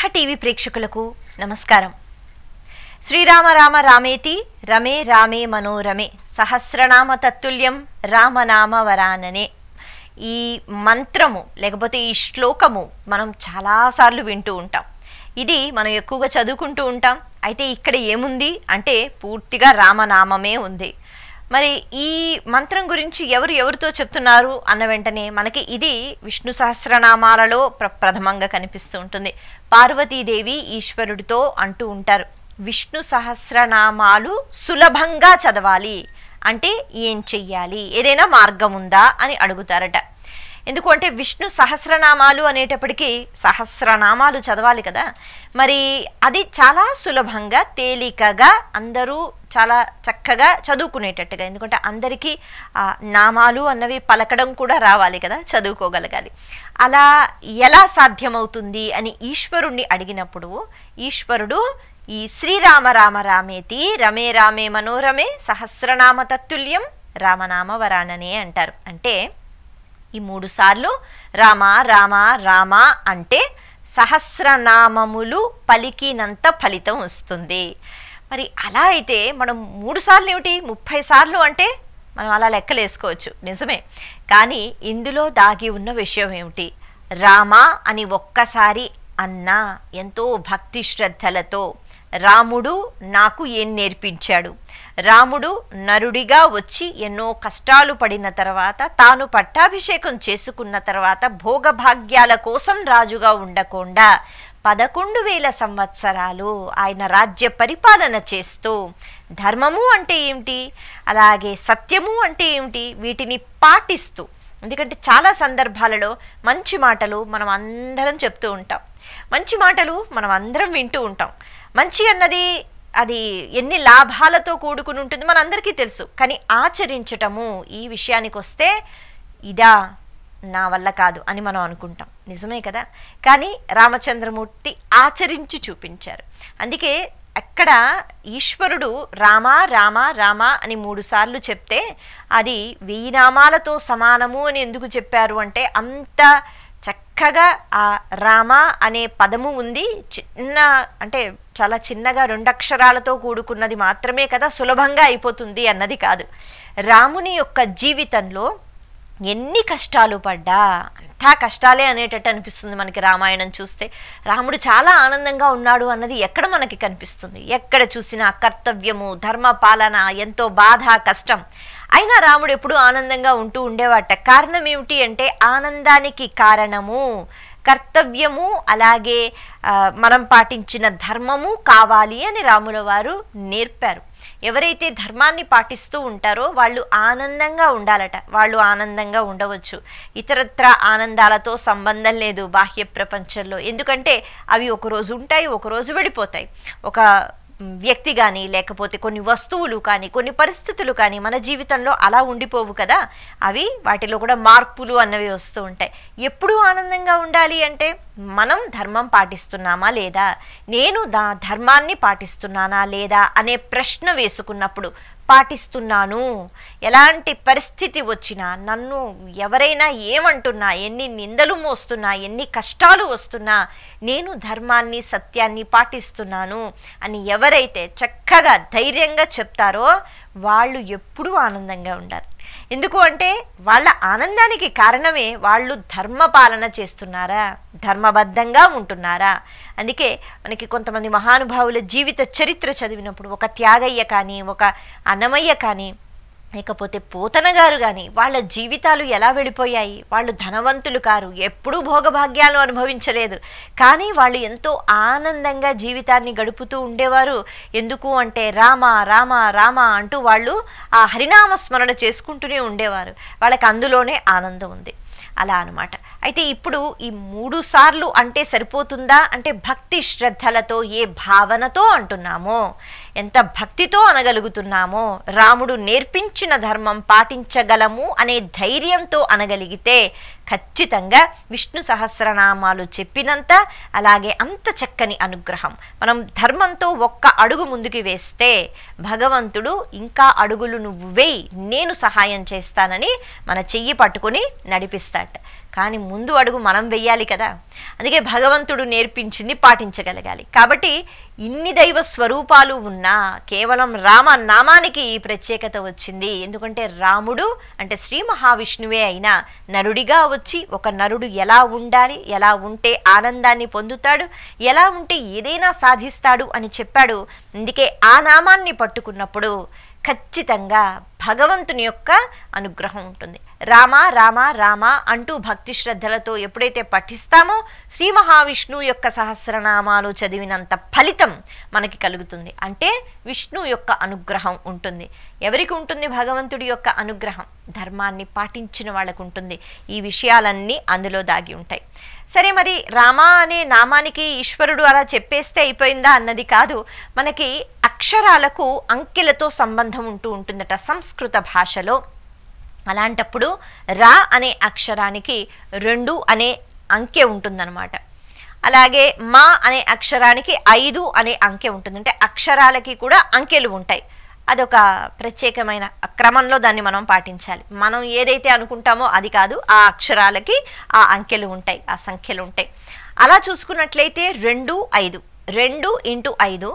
స్నేహ TV ప్రేక్షకులకు నమస్కారం. శ్రీరామ రామ రామేతి రమే రామే మనోరమే సహస్రనామ తత్తుల్యం రామనామ వరాననే. ఈ మంత్రము లేకపోతే ఈ శ్లోకము మనం చాలాసార్లు వింటూ ఉంటాం. ఇది మనం ఎక్కువగా చదువుకుంటూ ఉంటాం. అయితే ఇక్కడ ఏముంది అంటే పూర్తిగా రామనామమే ఉంది. మరి ఈ మంత్రం గురించి ఎవరితో చెప్తున్నారు అన్న వెంటనే మనకి ఇది విష్ణు సహస్రనామాలలో ప్రథమంగా కనిపిస్తూ ఉంటుంది. పార్వతీదేవి ఈశ్వరుడితో అంటూ ఉంటారు, విష్ణు సహస్రనామాలు సులభంగా చదవాలి అంటే ఏం చెయ్యాలి, ఏదైనా మార్గం ఉందా అని అడుగుతారట. ఎందుకంటే విష్ణు సహస్రనామాలు అనేటప్పటికీ సహస్రనామాలు చదవాలి కదా. మరి అది చాలా సులభంగా తేలికగా అందరూ చాలా చక్కగా చదువుకునేటట్టుగా, ఎందుకంటే అందరికీ నామాలు అన్నవి పలకడం కూడా రావాలి కదా, చదువుకోగలగాలి. అలా ఎలా సాధ్యమవుతుంది అని ఈశ్వరుణ్ణి అడిగినప్పుడు ఈశ్వరుడు ఈ శ్రీరామ రామ రామేతి రమే రామే మనోరమే సహస్రనామ తత్తుల్యం రామనామ వరాననే అంటారు. అంటే ఈ 3 సార్లు రామ రామ రామ అంటే సహస్రనామములు పలికినంత ఫలితం వస్తుంది. మరి అలా అయితే మనం 3 సార్లు ఏమిటి 30 సార్లు అంటే మనం అలా లెక్కలేసుకోవచ్చు, నిజమే. కానీ ఇందులో దాగి ఉన్న విషయం ఏమిటి? రామ అని ఒక్కసారి అన్నా ఎంతో భక్తి శ్రద్ధలతో రాముడు నాకు ఏం నేర్పించాడు, రాముడు నరుడిగా వచ్చి ఎన్నో కష్టాలు పడిన తర్వాత తాను పట్టాభిషేకం చేసుకున్న తర్వాత భోగభాగ్యాల కోసం రాజుగా ఉండకుండా 11,000 సంవత్సరాలు ఆయన రాజ్య పరిపాలన చేస్తూ ధర్మము అంటే ఏమిటి, అలాగే సత్యము అంటే ఏమిటి, వీటిని పాటిస్తూ, ఎందుకంటే చాలా సందర్భాలలో మంచి మాటలు మనం అందరం చెప్తూ ఉంటాం, మంచి మాటలు మనం అందరం వింటూ ఉంటాం. మంచి అన్నది అది ఎన్ని లాభాలతో కూడుకుని ఉంటుంది మనందరికీ తెలుసు. కానీ ఆచరించటము ఈ విషయానికి వస్తే ఇదా నా వల్ల కాదు అని మనం అనుకుంటాం, నిజమే కదా. కానీ రామచంద్రమూర్తి ఆచరించి చూపించారు. అందుకే అక్కడ ఈశ్వరుడు రామ రామ రామ అని 3 సార్లు చెప్తే అది 1000 నామాలతో సమానము అని ఎందుకు చెప్పారు అంటే అంత చక్కగా ఆ రామ అనే పదము ఉంది. అంటే చాలా చిన్నగా 2 అక్షరాలతో కూడుకున్నది మాత్రమే కదా, సులభంగా అయిపోతుంది అన్నది కాదు. రాముని యొక్క జీవితంలో ఎన్ని కష్టాలు పడ్డా అంతా కష్టాలే అనేటట్టు అనిపిస్తుంది మనకి రామాయణం చూస్తే. రాముడు చాలా ఆనందంగా ఉన్నాడు అన్నది ఎక్కడ మనకి కనిపిస్తుంది? ఎక్కడ చూసినా కర్తవ్యము, ధర్మపాలన, ఎంతో బాధ, కష్టం. అయినా రాముడు ఎప్పుడూ ఆనందంగా ఉంటూ ఉండేవాట. కారణం ఏమిటి అంటే ఆనందానికి కారణము కర్తవ్యము, అలాగే మనం పాటించిన ధర్మము కావాలి అని రాముల వారు నేర్పారు. ఎవరైతే ధర్మాన్ని పాటిస్తూ ఉంటారో వాళ్ళు ఆనందంగా ఉండాలట. వాళ్ళు ఆనందంగా ఉండవచ్చు, ఇతరత్ర ఆనందాలతో సంబంధం లేదు బాహ్య ప్రపంచంలో. ఎందుకంటే అవి ఒకరోజు ఉంటాయి, ఒకరోజు వెళ్ళిపోతాయి. ఒక వ్యక్తి కానీ లేకపోతే కొన్ని వస్తువులు కానీ కొన్ని పరిస్థితులు కానీ మన జీవితంలో అలా ఉండిపోవు కదా, అవి వాటిలో కూడా మార్పులు అన్నవి వస్తూ ఉంటాయి. ఎప్పుడు ఆనందంగా ఉండాలి అంటే మనం ధర్మం పాటిస్తున్నామా లేదా, నేను ధర్మాన్ని పాటిస్తున్నానా లేదా అనే ప్రశ్న వేసుకున్నప్పుడు పాటిస్తున్నాను, ఎలాంటి పరిస్థితి వచ్చినా నన్ను ఎవరైనా ఏమంటున్నా, ఎన్ని నిందలు మోస్తున్నా, ఎన్ని కష్టాలు వస్తున్నా నేను ధర్మాన్ని సత్యాన్ని పాటిస్తున్నాను అని ఎవరైతే చక్కగా ధైర్యంగా చెప్తారో వాళ్ళు ఎప్పుడూ ఆనందంగా ఉండాలి. ఎందుకు అంటే వాళ్ళ ఆనందానికి కారణమే వాళ్ళు ధర్మపాలన చేస్తున్నారా, ధర్మబద్ధంగా ఉంటున్నారా. అందుకే మనకి కొంతమంది మహానుభావుల జీవిత చరిత్ర చదివినప్పుడు ఒక త్యాగయ్య కానీ, ఒక అన్నమయ్య కానీ, లేకపోతే పోతన గారు కానీ వాళ్ళ జీవితాలు ఎలా వెళ్ళిపోయాయి. వాళ్ళు ధనవంతులు కారు, ఎప్పుడూ భోగభాగ్యాలు అనుభవించలేదు, కానీ వాళ్ళు ఎంతో ఆనందంగా జీవితాన్ని గడుపుతూ ఉండేవారు. ఎందుకు అంటే రామ రామ రామ అంటూ వాళ్ళు ఆ హరినామ స్మరణ చేసుకుంటూనే ఉండేవారు. వాళ్ళకి అందులోనే ఆనందం ఉంది. అలా అనమాట. అయితే ఇప్పుడు ఈ 3 సార్లు అంటే సరిపోతుందా అంటే భక్తి శ్రద్ధలతో, ఏ భావనతో అంటున్నామో, ఎంత భక్తితో అనగలుగుతున్నామో, రాముడు నేర్పించిన ధర్మం పాటించగలము అనే ధైర్యంతో అనగలిగితే ఖచ్చితంగా విష్ణు సహస్రనామాలు చెప్పినంత, అలాగే అంత చక్కని అనుగ్రహం. మనం ధర్మంతో ఒక్క అడుగు ముందుకు వేస్తే భగవంతుడు ఇంకా అడుగులు నువ్వు వేయి, నేను సహాయం చేస్తానని మన చెయ్యి పట్టుకుని నడిపిస్తాడు. కానీ ముందు అడుగు మనం వెయ్యాలి కదా. అందుకే భగవంతుడు నేర్పించింది పాటించగలగాలి. కాబట్టి ఇన్ని దైవ స్వరూపాలు ఉన్నా కేవలం రామ నామానికి ఈ ప్రత్యేకత వచ్చింది. ఎందుకంటే రాముడు అంటే శ్రీ మహావిష్ణువే అయినా నరుడిగా వచ్చి ఒక నరుడు ఎలా ఉండాలి, ఎలా ఉంటే ఆనందాన్ని పొందుతాడు, ఎలా ఉంటే ఏదైనా సాధిస్తాడు అని చెప్పాడు. అందుకే ఆ నామాన్ని పట్టుకున్నప్పుడు ఖచ్చితంగా భగవంతుని యొక్క అనుగ్రహం ఉంటుంది. రామ రామ రామ అంటూ భక్తి శ్రద్ధలతో ఎప్పుడైతే పఠిస్తామో శ్రీ మహావిష్ణువు యొక్క సహస్రనామాలు చదివినంత ఫలితం మనకి కలుగుతుంది. అంటే విష్ణు యొక్క అనుగ్రహం ఉంటుంది. ఎవరికి ఉంటుంది భగవంతుడి యొక్క అనుగ్రహం? ధర్మాన్ని పాటించిన వాళ్ళకు ఉంటుంది. ఈ విషయాలన్నీ అందులో దాగి ఉంటాయి. సరే, మరి రామ అనే నామానికి ఈశ్వరుడు అలా చెప్పేస్తే అయిపోయిందా అన్నది కాదు. మనకి అక్షరాలకు అంకెలతో సంబంధం ఉంటూ ఉంటుందట సంస్కృత భాషలో. అలాంటప్పుడు రా అనే అక్షరానికి 2 అనే అంకె ఉంటుందన్నమాట. అలాగే మా అనే అక్షరానికి 5 అనే అంకె ఉంటుంది. అంటే అక్షరాలకి కూడా అంకెలు ఉంటాయి. అదొక ప్రత్యేకమైన క్రమంలో దాన్ని మనం పాటించాలి. మనం ఏదైతే అనుకుంటామో అది కాదు, ఆ అక్షరాలకి ఆ అంకెలు ఉంటాయి, ఆ సంఖ్యలు ఉంటాయి. అలా చూసుకున్నట్లయితే 2 5 2 × 5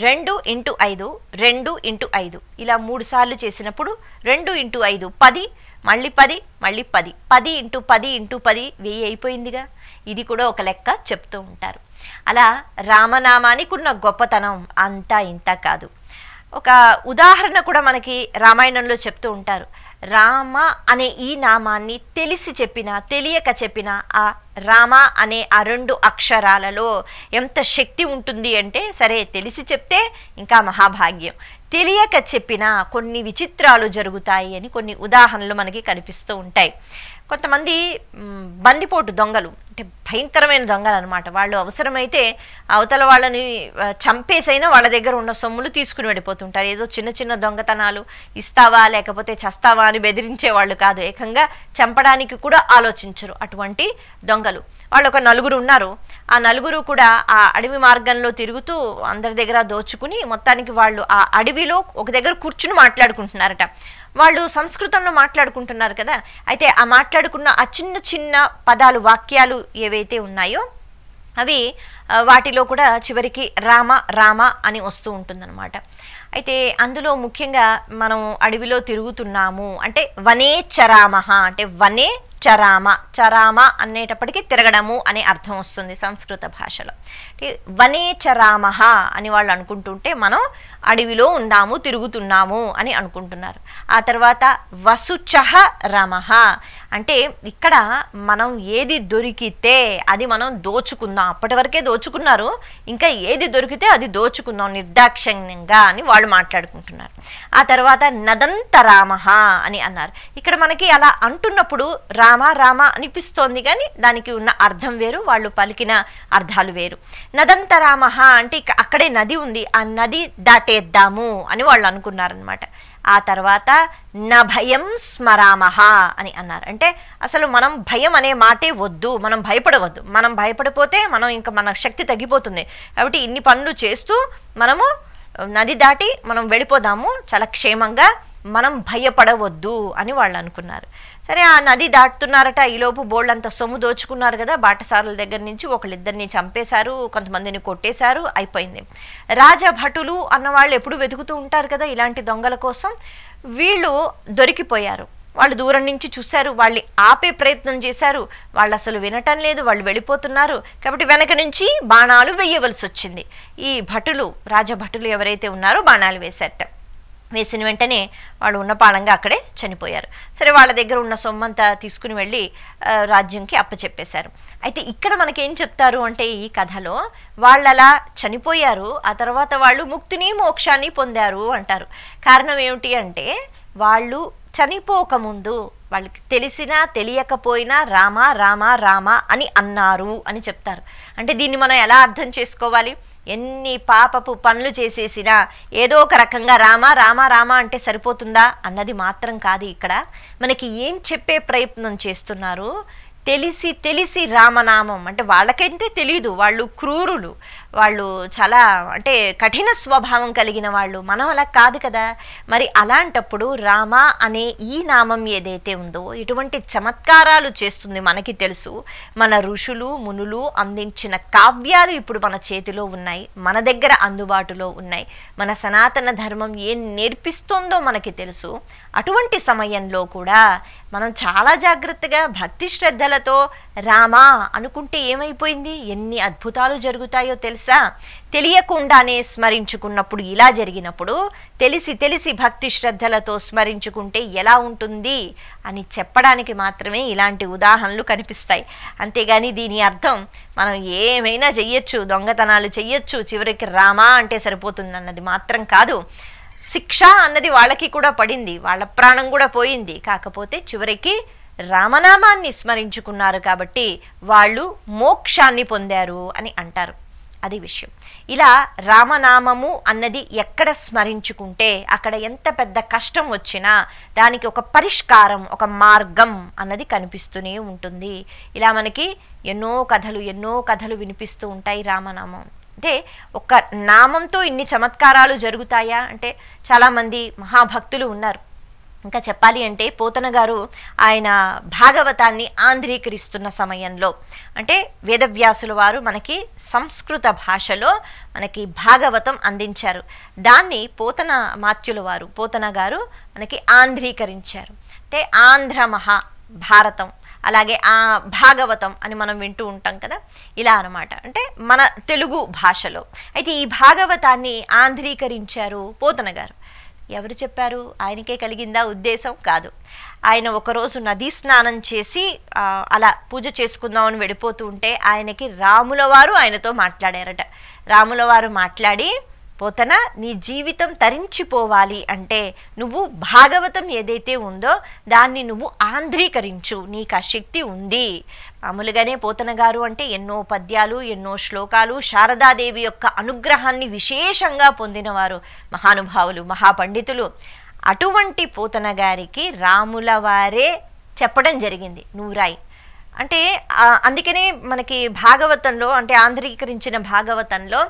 2 × 5 2 × 5 ఇలా 3 సార్లు చేసినప్పుడు 2 × 5 10, మళ్ళీ 10, మళ్ళీ 10, 10 × 10 × 10 1000 అయిపోయిందిగా. ఇది కూడా ఒక లెక్క చెప్తూ ఉంటారు. అలా రామనామానికి ఉన్న గొప్పతనం అంతా ఇంత కాదు. ఒక ఉదాహరణ కూడా మనకి రామాయణంలో చెప్తూ ఉంటారు. రామ అనే ఈ నామాన్ని తెలిసి చెప్పినా తెలియక చెప్పినా ఆ రామ అనే ఆ 2 అక్షరాలలో ఎంత శక్తి ఉంటుంది అంటే, సరే తెలిసి చెప్తే ఇంకా మహాభాగ్యం, తెలియక చెప్పినా కొన్ని విచిత్రాలు జరుగుతాయి అని కొన్ని ఉదాహరణలు మనకి కనిపిస్తూ ఉంటాయి. కొంతమంది బందిపోటు దొంగలు అంటే భయంకరమైన దొంగలు అనమాట. వాళ్ళు అవసరమైతే అవతల వాళ్ళని చంపేసైనా వాళ్ళ దగ్గర ఉన్న సొమ్ములు తీసుకుని వెళ్ళిపోతుంటారు. ఏదో చిన్న చిన్న దొంగతనాలు, ఇస్తావా లేకపోతే చస్తావా అని బెదిరించే వాళ్ళు కాదు, ఏకంగా చంపడానికి కూడా ఆలోచించరు అటువంటి దొంగలు. వాళ్ళు ఒక 4 ఉన్నారు. ఆ 4 కూడా ఆ అడవి మార్గంలో తిరుగుతూ అందరి దగ్గర దోచుకుని మొత్తానికి వాళ్ళు ఆ అడవిలో ఒక దగ్గర కూర్చుని మాట్లాడుకుంటున్నారట. వాళ్ళు సంస్కృతంలో మాట్లాడుకుంటున్నారు కదా. అయితే ఆ మాట్లాడుకున్న ఆ చిన్న చిన్న పదాలు, వాక్యాలు ఏవైతే ఉన్నాయో అవి వాటిలో కూడా చివరికి రామ రామ అని వస్తూ ఉంటుందన్నమాట. అయితే అందులో ముఖ్యంగా మనం అడవిలో తిరుగుతున్నాము అంటే వనే చరామహ అంటే వనే చరామ, చరామ అనేటప్పటికీ తిరగడము అనే అర్థం వస్తుంది సంస్కృత భాషలో. వనే చరామహ అని వాళ్ళు అనుకుంటుంటే మనం అడవిలో ఉన్నాము, తిరుగుతున్నాము అని అనుకుంటున్నారు. ఆ తర్వాత వసుచహ రమః అంటే ఇక్కడ మనం ఏది దొరికితే అది మనం దోచుకుందాం. అప్పటి వరకే దోచుకున్నారు, ఇంకా ఏది దొరికితే అది దోచుకుందాం నిర్దాక్షిణ్యంగా అని వాళ్ళు మాట్లాడుకుంటున్నారు. ఆ తర్వాత నదంతరామః అని అన్నారు. ఇక్కడ మనకి అలా అంటున్నప్పుడు రామ రామ అనిపిస్తోంది, కానీ దానికి ఉన్న అర్థం వేరు, వాళ్ళు పలికిన అర్థాలు వేరు. నదంతరామః అంటే అక్కడే నది ఉంది, ఆ నది దాటేద్దాము అని వాళ్ళు అనుకున్నారనమాట. ఆ తర్వాత నభయం స్మరామహ అని అన్నారు. అంటే అసలు మనం భయం అనే మాటే వద్దు, మనం భయపడవద్దు. మనం భయపడిపోతే మనం ఇంకా మన శక్తి తగ్గిపోతుంది. కాబట్టి ఇన్ని పనులు చేస్తూ మనము నది దాటి మనం వెళ్ళిపోదాము చాలా క్షేమంగా, మనం భయపడవద్దు అని వాళ్ళు అనుకున్నారు. సరే, ఆ నది దాటుతున్నారట. ఈలోపు బోళ్ళంత సొమ్ము దోచుకున్నారు కదా, బాటసారుల దగ్గర నుంచి ఒకళ్ళిద్దరిని చంపేశారు, కొంతమందిని కొట్టేశారు, అయిపోయింది. రాజభటులు అన్నవాళ్ళు ఎప్పుడు వెతుకుతూ ఉంటారు కదా ఇలాంటి దొంగల కోసం. వీళ్ళు దొరికిపోయారు. వాళ్ళు దూరం నుంచి చూశారు, వాళ్ళు ఆపే ప్రయత్నం చేశారు, వాళ్ళు అసలు వినటం లేదు, వాళ్ళు వెళ్ళిపోతున్నారు. కాబట్టి వెనక నుంచి బాణాలు వేయవలసి వచ్చింది. ఈ భటులు, రాజభటులు ఎవరైతే ఉన్నారో బాణాలు వేశారట. వేసిన వెంటనే వాళ్ళు ఉన్న పాలంగా అక్కడే చనిపోయారు. సరే, వాళ్ళ దగ్గర ఉన్న సొమ్మంతా తీసుకుని వెళ్ళి రాజ్యంకి అప్పచెప్పేశారు. అయితే ఇక్కడ మనకేం చెప్తారు అంటే ఈ కథలో వాళ్ళు అలా చనిపోయారు, ఆ తర్వాత వాళ్ళు ముక్తిని మోక్షాన్ని పొందారు అంటారు. కారణం ఏమిటి అంటే వాళ్ళు చనిపోకముందు వాళ్ళకి తెలిసినా తెలియకపోయినా రామ రామ రామ అని అన్నారు అని చెప్తారు. అంటే దీన్ని మనం ఎలా అర్థం చేసుకోవాలి? ఎన్ని పాపపు పనులు చేసేసినా ఏదో ఒక రకంగా రామ రామ రామ అంటే సరిపోతుందా అన్నది మాత్రం కాదు. ఇక్కడ మనకి ఏం చెప్పే ప్రయత్నం చేస్తున్నారు, తెలిసి తెలిసి రామనామం అంటే వాళ్ళకైతే తెలియదు, వాళ్ళు క్రూరులు, వాళ్ళు చాలా అంటే కఠిన స్వభావం కలిగిన వాళ్ళు. మనం అలా కాదు కదా. మరి అలాంటప్పుడు రామ అనే ఈ నామం ఏదైతే ఉందో ఎటువంటి చమత్కారాలు చేస్తుంది మనకి తెలుసు. మన ఋషులు మునులు అందించిన కావ్యాలు ఇప్పుడు మన చేతిలో ఉన్నాయి, మన దగ్గర అందుబాటులో ఉన్నాయి. మన సనాతన ధర్మం ఏం నేర్పిస్తోందో మనకి తెలుసు. అటువంటి సమయంలో కూడా మనం చాలా జాగ్రత్తగా భక్తి శ్రద్ధలతో రామా అనుకుంటే ఏమైపోయింది, ఎన్ని అద్భుతాలు జరుగుతాయో తెలుసా. తెలియకుండానే స్మరించుకున్నప్పుడు ఇలా జరిగినప్పుడు తెలిసి తెలిసి భక్తి శ్రద్ధలతో స్మరించుకుంటే ఎలా ఉంటుంది అని చెప్పడానికి మాత్రమే ఇలాంటి ఉదాహరణలు కనిపిస్తాయి. అంతేగాని దీని అర్థం మనం ఏమైనా చెయ్యొచ్చు, దొంగతనాలు చెయ్యొచ్చు, చివరికి రామా అంటే సరిపోతుంది అన్నది మాత్రం కాదు. శిక్ష అన్నది వాళ్ళకి కూడా పడింది, వాళ్ళ ప్రాణం కూడా పోయింది. కాకపోతే చివరికి రామనామాన్ని స్మరించుకున్నారు కాబట్టి వాళ్ళు మోక్షాన్ని పొందారు అని అంటారు. అది విషయం. ఇలా రామనామము అన్నది ఎక్కడ స్మరించుకుంటే అక్కడ ఎంత పెద్ద కష్టం వచ్చినా దానికి ఒక పరిష్కారం, ఒక మార్గం అన్నది కనిపిస్తూనే ఉంటుంది. ఇలా మనకి ఎన్నో కథలు వినిపిస్తూ ఉంటాయి రామనామం. అంటే ఒక నామంతో ఇన్ని చమత్కారాలు జరుగుతాయా అంటే చాలామంది మహాభక్తులు ఉన్నారు. ఇంకా చెప్పాలి అంటే పోతన గారు ఆయన భాగవతాన్ని ఆంధ్రీకరిస్తున్న సమయంలో అంటే వేదవ్యాసుల వారు మనకి సంస్కృత భాషలో మనకి భాగవతం అందించారు. దాన్ని పోతన గారు మనకి ఆంధ్రీకరించారు. అంటే ఆంధ్ర మహాభారతం అలాగే ఆ భాగవతం అని మనం వింటూ ఉంటాం కదా, ఇలా అనమాట. అంటే మన తెలుగు భాషలో. అయితే ఈ భాగవతాన్ని ఆంధ్రీకరించారు పోతన గారు. ఎవరు చెప్పారు? ఆయనకే కలిగిందా ఉద్దేశం? కాదు. ఆయన ఒకరోజు నదీ స్నానం చేసి అలా పూజ చేసుకుందామని వెళ్ళిపోతూ ఉంటే ఆయనకి రాముల వారు ఆయనతో మాట్లాడారట. రాముల వారు మాట్లాడి, పోతన నీ జీవితం తరించిపోవాలి అంటే నువ్వు భాగవతం ఏదైతే ఉందో దాన్ని నువ్వు ఆంధ్రీకరించు, నీకు ఆ శక్తి ఉంది. మామూలుగానే పోతన గారు అంటే ఎన్నో పద్యాలు, ఎన్నో శ్లోకాలు, శారదాదేవి యొక్క అనుగ్రహాన్ని విశేషంగా పొందినవారు, మహానుభావులు, మహాపండితులు. అటువంటి పోతన గారికి రాముల వారే చెప్పడం జరిగింది, నువ్వు రాయి అంటే. అందుకనే మనకి భాగవతంలో అంటే ఆంధ్రీకరించిన భాగవతంలో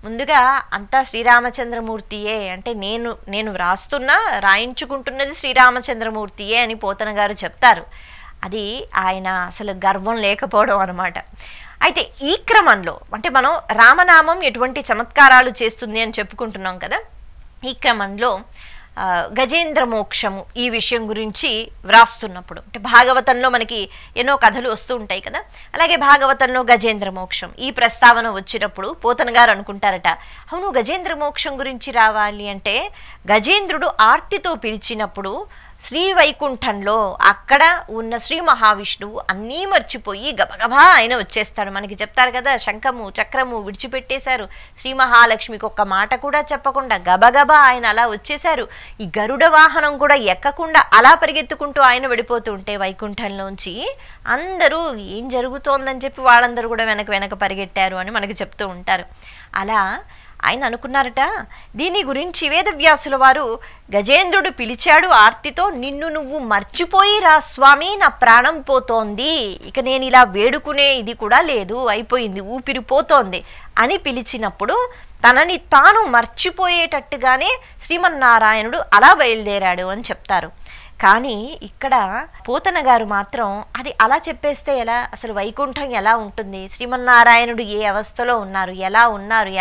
ముందుగా అంతా శ్రీరామచంద్రమూర్తియే అంటే నేను రాయించుకుంటున్నది శ్రీరామచంద్రమూర్తియే అని పోతన గారు చెప్తారు. అది ఆయన అసలు గర్వం లేకపోవడం అన్నమాట. అయితే ఈ క్రమంలో అంటే మనం రామనామం ఎటువంటి చమత్కారాలు చేస్తుంది అని చెప్పుకుంటున్నాం కదా, ఈ క్రమంలో గజేంద్ర మోక్షము ఈ విషయం గురించి వ్రాస్తున్నప్పుడు అంటే భాగవతంలో మనకి ఎన్నో కథలు వస్తూ ఉంటాయి కదా, అలాగే భాగవతంలో గజేంద్ర మోక్షం ఈ ప్రస్తావన వచ్చినప్పుడు పోతన గారు అనుకుంటారట, అవును గజేంద్ర మోక్షం గురించి రావాలి అంటే గజేంద్రుడు ఆర్తితో పిలిచినప్పుడు శ్రీ వైకుంఠంలో అక్కడ ఉన్న శ్రీ మహావిష్ణువు అన్నీ మర్చిపోయి గబగబా ఆయన వచ్చేస్తాడు. మనకి చెప్తారు కదా, శంఖము చక్రము విడిచిపెట్టేశారు, శ్రీ మహాలక్ష్మికి ఒక్క మాట కూడా చెప్పకుండా గబగబా ఆయన అలా వచ్చేశారు. ఈ గరుడ వాహనం కూడా ఎక్కకుండా అలా పరిగెత్తుకుంటూ ఆయన వెళ్ళిపోతూ ఉంటే వైకుంఠంలోంచి అందరూ ఏం జరుగుతోందని చెప్పి వాళ్ళందరూ కూడా వెనక పరిగెట్టారు అని మనకి చెప్తూ ఉంటారు. అలా ఆయన అనుకున్నారట, దీని గురించి వేదవ్యాసుల వారు గజేంద్రుడు పిలిచాడు ఆర్తితో, నిన్ను నువ్వు మర్చిపోయి రా స్వామి, నా ప్రాణం పోతోంది, ఇక నేను ఇలా వేడుకునే ఇది కూడా లేదు, అయిపోయింది, ఊపిరిపోతోంది అని పిలిచినప్పుడు తనని తాను మర్చిపోయేటట్టుగానే శ్రీమన్నారాయణుడు అలా బయలుదేరాడు అని చెప్తారు. కానీ ఇక్కడ పోతన గారు మాత్రం అది అలా చెప్పేస్తే ఎలా, అసలు వైకుంఠం ఎలా ఉంటుంది, శ్రీమన్నారాయణుడు ఏ అవస్థలో ఉన్నారు,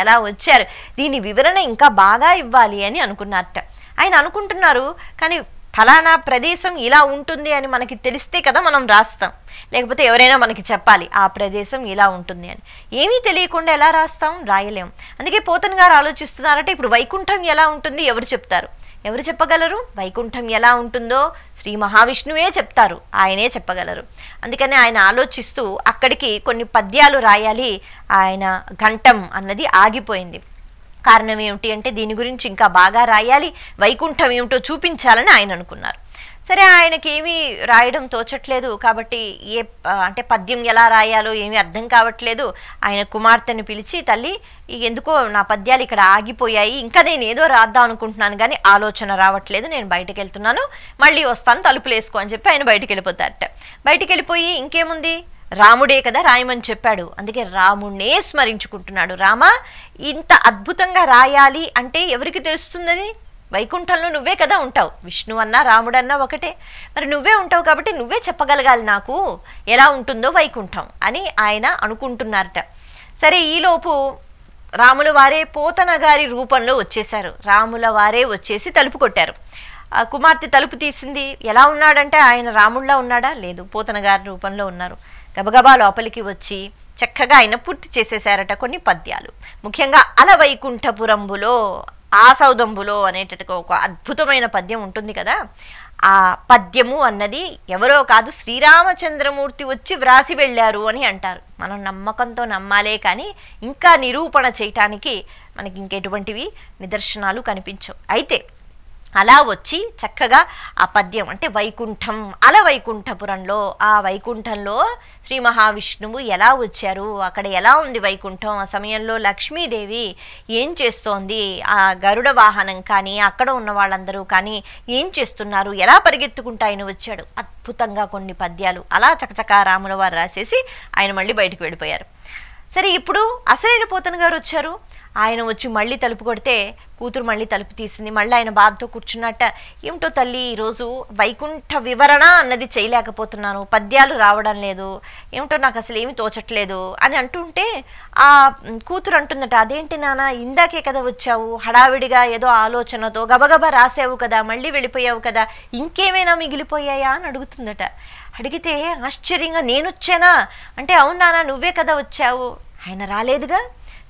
ఎలా వచ్చారు, దీని వివరణ ఇంకా బాగా ఇవ్వాలి అని అనుకున్నారట. ఆయన అనుకుంటున్నారు, కానీ ఫలానా ప్రదేశం ఇలా ఉంటుంది అని మనకి తెలిస్తే కదా మనం రాస్తాం, లేకపోతే ఎవరైనా మనకి చెప్పాలి ఆ ప్రదేశం ఇలా ఉంటుంది అని. ఏమీ తెలియకుండా ఎలా రాస్తాం, రాయలేం. అందుకే పోతన గారు ఆలోచిస్తున్నారంటే ఇప్పుడు వైకుంఠం ఎలా ఉంటుంది ఎవరు చెప్తారు, ఎవరు చెప్పగలరు? వైకుంఠం ఎలా ఉంటుందో శ్రీ మహావిష్ణువే చెప్తారు, ఆయనే చెప్పగలరు. అందుకని ఆయన ఆలోచిస్తూ అక్కడికి కొన్ని పద్యాలు రాయాలి, ఆయన ఘంటం అన్నది ఆగిపోయింది. కారణం ఏమిటి అంటే దీని గురించి ఇంకా బాగా రాయాలి, వైకుంఠం ఏమిటో చూపించాలని ఆయన అనుకున్నారు. సరే, ఆయనకి ఏమీ రాయడం తోచట్లేదు కాబట్టి అంటే పద్యం ఎలా రాయాలో ఏమీ అర్థం కావట్లేదు. ఆయన కుమార్తెని పిలిచి, తల్లి ఎందుకో నా పద్యాలు ఇక్కడ ఆగిపోయాయి, ఇంకా నేను ఏదో రాద్దాం అనుకుంటున్నాను కానీ ఆలోచన రావట్లేదు, నేను బయటకు వెళ్తున్నాను, మళ్ళీ వస్తాను, తలుపులు వేసుకో అని చెప్పి ఆయన బయటికి వెళ్ళిపోతారట. బయటికి వెళ్ళిపోయి ఇంకేముంది రాముడే కదా రాయమని చెప్పాడు, అందుకే రాముణ్ణే స్మరించుకుంటున్నాడు. రామ ఇంత అద్భుతంగా రాయాలి అంటే ఎవరికి తెలుస్తుంది? వైకుంఠంలో నువ్వే కదా ఉంటావు, విష్ణు అన్నా రాముడన్నా ఒకటే, మరి నువ్వే ఉంటావు కాబట్టి నువ్వే చెప్పగలగాలి నాకు ఎలా ఉంటుందో వైకుంఠం అని ఆయన అనుకుంటున్నారట. సరే, ఈలోపు రాముల వారే పోతన గారి రూపంలో వచ్చేశారు. రాముల వారే వచ్చేసి తలుపు కొట్టారు. ఆ కుమార్తె తలుపు తీసింది. ఎలా ఉన్నాడంటే ఆయన రాముళ్ళ ఉన్నాడా? లేదు, పోతన గారి రూపంలో ఉన్నారు. గబగబా లోపలికి వచ్చి చక్కగా ఆయన పూర్తి చేసేశారట కొన్ని పద్యాలు. ముఖ్యంగా అలవైకుంఠపురంబులో ఆసౌదంబులో అనేటట్టుగా ఒక అద్భుతమైన పద్యం ఉంటుంది కదా, ఆ పద్యము అన్నది ఎవరో కాదు, శ్రీరామచంద్రమూర్తి వచ్చి వ్రాసి వెళ్ళారు అని అంటారు. మనం నమ్మకంతో నమ్మాలే కానీ ఇంకా నిరూపణ చేయటానికి మనకి ఇంకెటువంటివి నిదర్శనాలు కనిపించవు. అయితే అలా వచ్చి చక్కగా ఆ పద్యం అంటే వైకుంఠం, అలవైకుంఠపురంలో, ఆ వైకుంఠంలో శ్రీ మహావిష్ణువు ఎలా వచ్చారు, అక్కడ ఎలా ఉంది వైకుంఠం, ఆ సమయంలో లక్ష్మీదేవి ఏం చేస్తోంది, ఆ గరుడ వాహనం కానీ అక్కడ ఉన్న వాళ్ళందరూ కానీ ఏం చేస్తున్నారు, ఎలా పరిగెత్తుకుంటూ ఆయన వచ్చాడు, అద్భుతంగా కొన్ని పద్యాలు అలా చకచకా రాముల వారు రాసేసి ఆయన మళ్ళీ బయటకు వెళ్ళిపోయారు. సరే, ఇప్పుడు అసలైన పోతన గారు వచ్చారు. ఆయన వచ్చి మళ్ళీ తలుపు కొడితే కూతురు మళ్ళీ తలుపు తీసింది. మళ్ళీ ఆయన బాధతో కూర్చున్నట్ట, ఏమిటో తల్లి ఈరోజు వైకుంఠ వివరణ అన్నది చేయలేకపోతున్నాను, పద్యాలు రావడం లేదు, ఏమిటో నాకు అసలు ఏమి తోచట్లేదు అని అంటుంటే ఆ కూతురు అంటుందట, అదేంటి నాన్న ఇందాకే కదా వచ్చావు, హడావిడిగా ఏదో ఆలోచనతో గబగబా రాసావు కదా, మళ్ళీ వెళ్ళిపోయావు కదా, ఇంకేమైనా మిగిలిపోయాయా అని అడుగుతుందట. అడిగితే ఆశ్చర్యంగా నేనొచ్చానా అంటే, అవును నాన్న నువ్వే కదా వచ్చావు. ఆయన రాలేదుగా.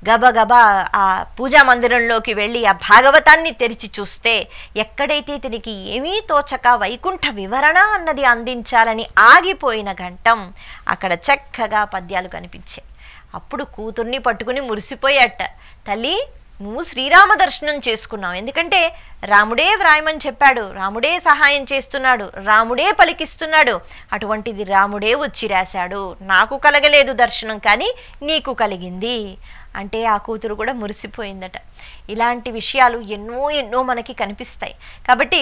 గబగబా ఆ పూజా మందిరంలోకి వెళ్ళి ఆ భాగవతాన్ని తెరిచి చూస్తే ఎక్కడైతే ఇతనికి ఏమీ తోచక వైకుంఠ వివరణ అన్నది అందించాలని ఆగిపోయిన ఘంటం అక్కడ చక్కగా పద్యాలు కనిపించాయి. అప్పుడు కూతుర్ని పట్టుకుని మురిసిపోయాట, తల్లి నువ్వు శ్రీరామ దర్శనం చేసుకున్నావు, ఎందుకంటే రాముడే వ్రాయమని చెప్పాడు, రాముడే సహాయం చేస్తున్నాడు, రాముడే పలికిస్తున్నాడు, అటువంటిది రాముడే వచ్చి రాశాడు, నాకు కలగలేదు దర్శనం కానీ నీకు కలిగింది అంటే ఆ కూతురు కూడా మురిసిపోయిందట. ఇలాంటి విషయాలు ఎన్నో ఎన్నో మనకి కనిపిస్తాయి. కాబట్టి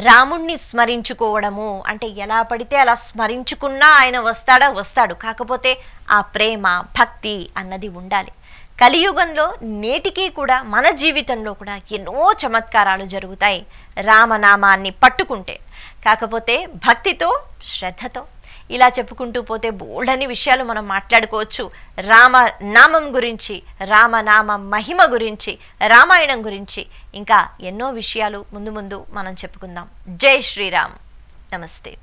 రాముణ్ణి స్మరించుకోవడము అంటే ఎలా పడితే అలా స్మరించుకున్నా ఆయన వస్తాడు, కాకపోతే ఆ ప్రేమ భక్తి అన్నది ఉండాలి. కలియుగంలో నేటికి కూడా మన జీవితంలో కూడా ఎన్నో చమత్కారాలు జరుగుతాయి రామనామాన్ని పట్టుకుంటే, కాకపోతే భక్తితో శ్రద్ధతో. ఇలా చెప్పుకుంటూ పోతే బోల్డని విషయాలు మనం మాట్లాడుకోవచ్చు. రామనామం గురించి, రామనామ మహిమ గురించి, రామాయణం గురించి ఇంకా ఎన్నో విషయాలు ముందు ముందు మనం చెప్పుకుందాం. జై శ్రీరామ్. నమస్తే.